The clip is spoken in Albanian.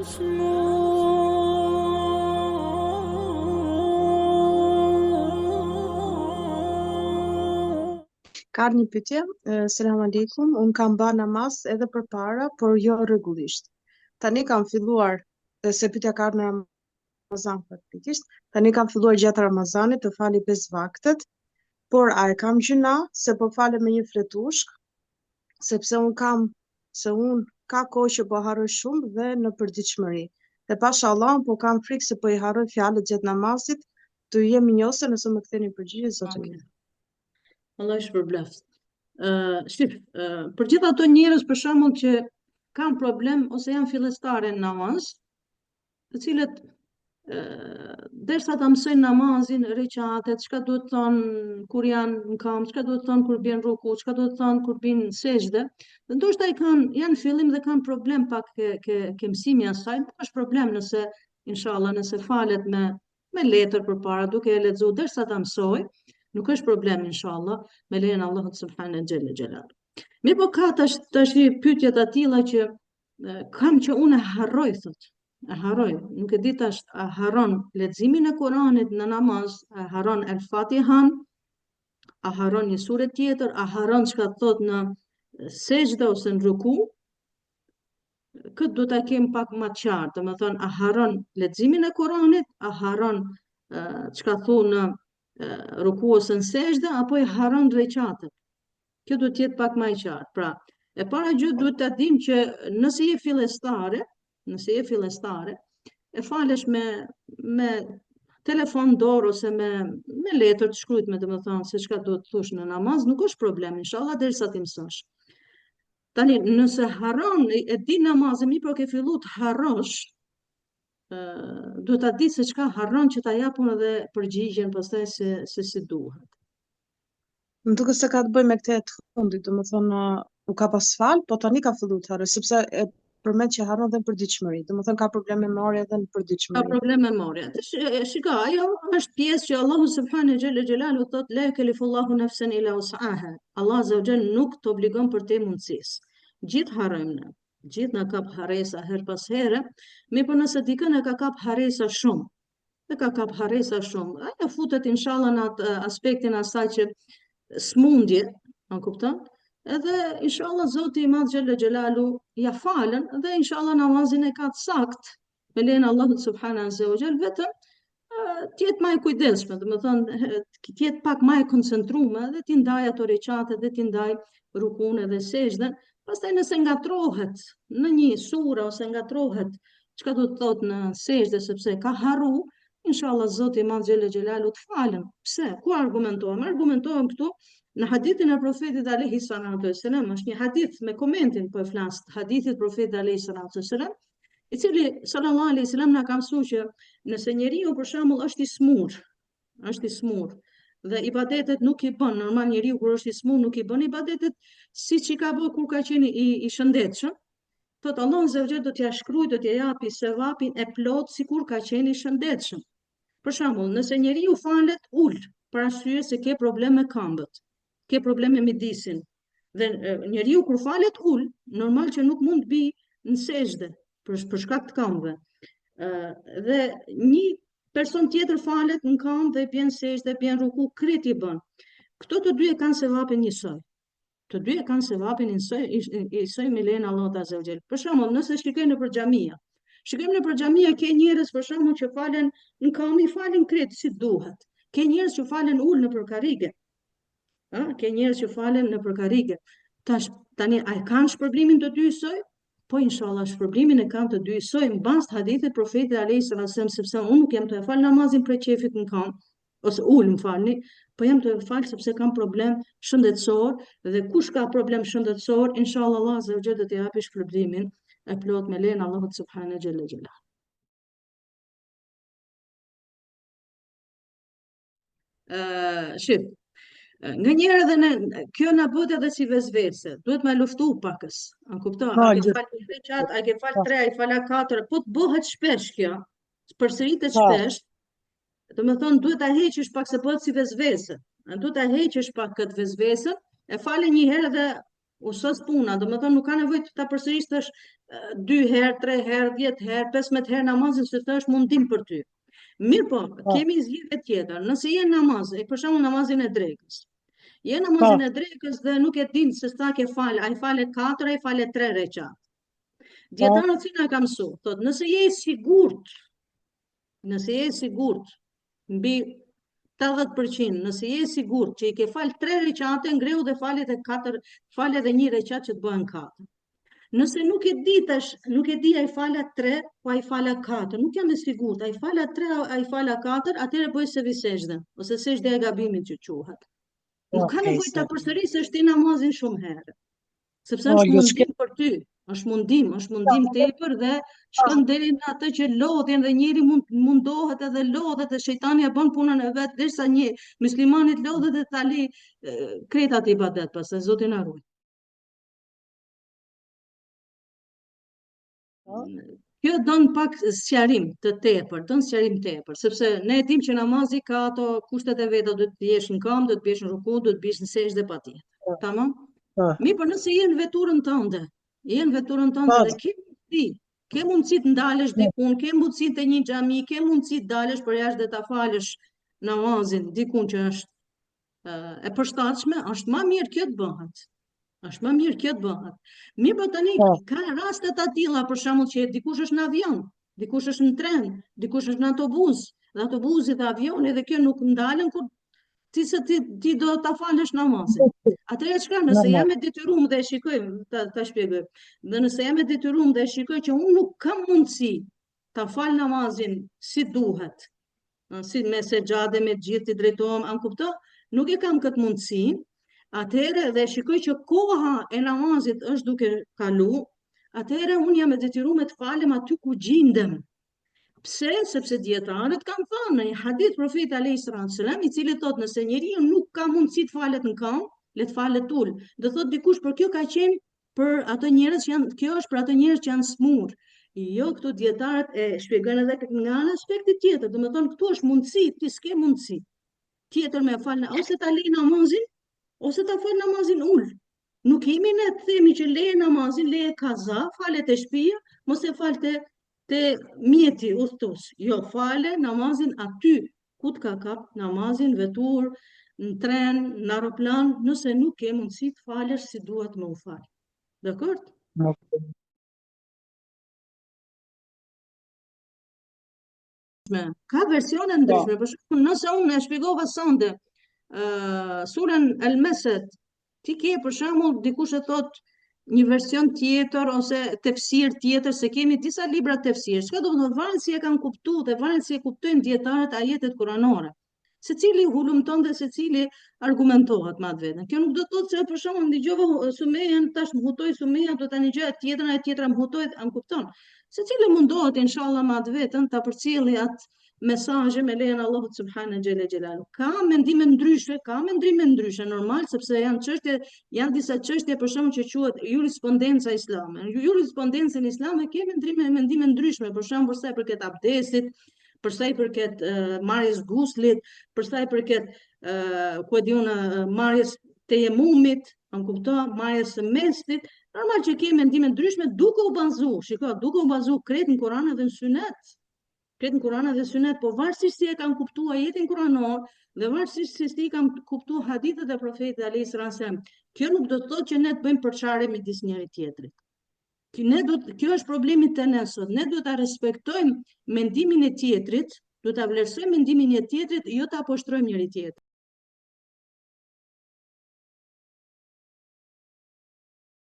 Ka një pyetje, selam aleikum, unë kam bërë namaz edhe përpara, por jo rregullisht. Tani kam filluar, se pyetja ka ardhur në Ramazan faktikisht, tani kam filluar gjatë Ramazanit të fali 5 vaktet, por a e kam gjuna se po falem me një fletushk, sepse unë ka kohë që po harroj shumë dhe në përditshmëri. Dhe pashallah, po kam frikë se po i harroj fjalët gjatë namazit, të jem minjose nëse më ktheni përgjigje zotë mirë. Allah shpërbleft. Për gjithë ato njerëz për shembull që kanë problem ose janë fillestare në namaz, të cilët derisa ta mësojnë namazin, reqatet, çka duhet të thonë kur janë në kam, çka duhet të thonë kur bjen ruku, çka duhet të thonë kur bin sejdë, dhe ndoshta janë fillim dhe kanë problem pak ke mësimi i asaj, nuk është problem nëse inshallah nëse falet me letër përpara duke e lexuar derisa ta mësoj. Nuk është problem, inshallah, me lejen e Allahut subhanahu xhella xhelal. Mirë po ka tash pyetje të tilla që kam që unë harroj thot. E harroj, nuk e di tash a harron leximin e Kuranit në namaz, a harron El Fatihan, a harron një sure tjetër, a harron çka thot në sejdë ose në ruku. Këtë do ta kem pak më të qartë, domethënë a harron leximin e Kuranit, a harron çka thonë në ruku ose në sejdë, apo i harron reqatet. Kjo duhet të jetë pak më e qartë. Pra, e para gjë duhet ta dim që nëse je fillestare, e falesh me telefon dorë ose me letër të shkruajtme, domethënë se çka duhet të thosh në namaz, nuk është problem, inshallah derisa ti mësosh. Tani, nëse harron, e di namazin, mi po ke filluar të harrosh, duhet ta di se çka harron që ta japun edhe përgjigjen pastaj se si duhet. Më duket se ka të bëjë me këtë të fundit, domethënë u ka pas fal, po tani ka filluar të harroj, sepse e përmend që harron edhe në përditshmëri, domethënë ka probleme memore edhe në përditshmëri. Ka probleme memore. Shiko, ajo është pjesë që Allahu subhanahu xhella xhelalu thot la yukallifullahu nafsan illa wus'aha. Allah azza wa jall nuk të obligon për te mundësisë. Gjithë harrojmë ne. Gjithë na kap harresa her pas here, mirë po nëse dikën e ka kap harresa shumë, ajo futet inshallah në atë aspektin asaj që smundje, a kupton? Edhe inshallah Zoti i Madh xhella xhelalu ja falën dhe inshallah namazin e ka të sakt me lejen e Allahut subhanahu wa taala, vetëm të jetë më e kujdesshme, domethënë të jetë pak më e koncentruar dhe ti ndaj ato recate dhe ti ndaj rukun edhe sejdën. Pastaj nëse ngatrohet në një sure ose ngatrohet çka do të thotë në sejdë sepse ka harru, inshallah Zoti i Madh xhella xhelalu të falën. Pse? Ku argumentohem? Argumentohem këtu në hadithin e profetit alayhi salatu wassalam, është një hadith me komentin po e flas, hadithit profetit alayhi salatu wassalam, i cili sallallahu alaihi wasallam na ka mësuar që nëse njeriu për shembull është i smur dhe ibadetet nuk i bën, normal njeriu kur është i smur nuk i bën ibadetet siç i ka bërë kur ka qenë i shëndetshëm, thot Allahu zotëri do t'ia shkruaj, do t'ia japi sevapin e plot sikur ka qenë i shëndetshëm. Për shembull, nëse njeriu falet ul, për arsye se ke probleme me këmbët, ke probleme me midisin, dhe njeriu kur falet ul, normal që nuk mund të bi në sejdë për shkak të këmbëve. Dhe një person tjetër falet në këmbë dhe bjen sejdë, bjen ruku, krejt i bën. Këto të dy e kanë sevapin njësoj. Të dy e kanë sevapin njësoj me lejen e Allahut azza wa jall. Për shembull, nëse shikojmë nëpër xhamia, ke njerëz për shembull që falen në këmbë, i falen krejt si duhet. Ke njerëz që falen ul nëpër karrige. Tani a kanë shpërblimin të dy njësoj? Po inshallah shpërblimin e kanë të dy njësoj mbas hadithit profetit alayhi salatu wasallam, sepse unë nuk jam të fal namazin për qefit në këmbë, ose ul më falni, po jam të fal sepse kam problem shëndetësor, dhe kush ka problem shëndetësor, inshallah Allah azza wa jalla do t'i japi shpërblimin e plot me lejen e Allahut subhanahu xhella xhelal. Shif, nga njerë edhe kjo na bëhet edhe si vezvese, duhet me luftu pakës, a kupton? A ke fal 3 recat, a ke fal 3, a fal 4, po të bëhet shpesh kjo, përsëritet shpesh, do me thonë duhet ta heqësh pak se bëhet si vezvese, duhet ta heqësh pak këtë vezvesën, e fale një herë dhe u sos puna, do me thonë nuk ka nevojë ta përsërisësh 2 herë, 3 herë, 10 herë, 15 herë namazin se të është mundim për ty. Mirë po, kemi zgjidhje tjetër. Nëse je namaz, për shembull namazin e drekës. Je namazin e drekës dhe nuk e din se sa ke fal, ai falet 4, ai falet 3 rekat. Dietarët si na ka mësu, thot, nëse je i sigurt, mbi 80%, nëse je i sigurt që i ke fal 3 recate, ngreu dhe falet e 1 recat që të bëhen 4. Nëse nuk e di ai fala 3, po ai fala 4, nuk jam e sigurt, ai fala 3, ai fala 4, atëherë bëj se sejdë, ose sejdë e gabimit që quhet. Nuk ka nevojë ta përsërisësh ti namazin shumë herë. Sepse është mundim për ty, është mundim tepër dhe shkon deri në atë që lodhen dhe njëri mundohet edhe lodhet dhe shejtani e bën punën e vet, derisa një muslimanit lodhet dhe tali kretat ibadet, pastaj Zoti na ruaj. Kjo don pak sqarim të tepër, sepse ne e dim që namazi ka ato kushtet e veta, duhet të jesh në këmbë, duhet të biesh në ruku, duhet të biesh në sejdë patjetër. Tamam? Mirë, por nëse je në veturën tënde, dhe ke mundësi të ndalesh dikun, ke mundësi te një xhami, ke mundësi të dalësh për jashtë dhe ta falësh namazin dikun që është e përshtatshme, është më mirë kjo të bëhet. Mirë, po tani ka raste të tilla, për shembull që dikush është në avion, dikush është në tren, dikush është në autobus, dhe autobusi dhe avioni dhe kjo nuk ndalen kur ti do ta falësh namazin. Atëherë çka, nëse jam e detyruar dhe e shikoj, ta shpjegoj. Dhe nëse jam e detyruar dhe e shikoj që unë nuk kam mundësi ta fal namazin si duhet, si me sejdë, me gjithë të drejtohem, an kupton? Nuk e kam këtë mundësi. Atëherë dhe shikoj që koha e namazit është duke kalu, atëherë unë jam e detyruar të falem aty ku gjindem. Pse? Sepse dietarët kanë thënë në një hadith profeti alayhis salam, i cili thotë nëse njeriu nuk ka mundësi të falet në këmbë, le të falet ul. Do thotë dikush, por kjo ka qenë për ato njerëz që janë smur. Jo, këtu dietarët e shpjegojnë edhe nga një aspekti tjetër, domethënë këtu është mundësi, ti s'ke mundësi tjetër me fal, ose ta lej namazin, ose ta fal namazin ul. Nuk kemi ne të themi që leje namazin, leje kaza, falet e shtëpia, mos e falte te mjeti udhëtues. Jo, fale namazin aty ku të ka kap namazin, vetur, në tren, në aeroplan, nëse nuk ke mundësi të falesh si duhet më u fal. Dakor? Ka versione ndryshme, për shembull, nëse unë e shpjegova sonde surën El-Mesed, ti ke për shembull dikush e thot një version tjetër ose tefsir tjetër, se kemi disa libra tefsir. Çka do të thonë, varet si e kanë kuptuar dhe varet si e kuptojnë dietarët ajetet kuranore. Secili hulumton dhe secili argumentohet me atë vetën. Kjo nuk do të thotë se për shembull dëgjova Sumejen, tash më hutoi Sumeja, do tani gjë tjetrën, e tjetra më hutoi, an kupton? Secili mundohet inshallah me atë vetën ta përcjellë atë mesazhe me lejen Allahut subhanahu xhela xhelalu. Ka mendime ndryshe, normal, sepse janë disa çështje për shembull që quhet jurisprudenca islame. Jurisprudencën islame ke mendime ndryshme, për shembull sa i përket abdesit, për sa i përket marrjes guslit, për sa i përket marrjes tejemumit, an kupton, marrjes së mestit, normal që ke mendime ndryshme duke u bazuar krejt në Kur'an dhe në Sunet. Po varësisht si e kanë kuptuar ajetin kuranor dhe varësisht si i kanë kuptuar hadithet e profetit alayhis salam, kjo nuk do të thotë që ne të bëjmë përçarje midis njëri tjetrit. Kjo është problemi te ne sot. Ne duhet ta respektojmë mendimin e tjetrit, duhet ta vlerësojmë mendimin e tjetrit, jo ta poshtrojmë njëri tjetrin.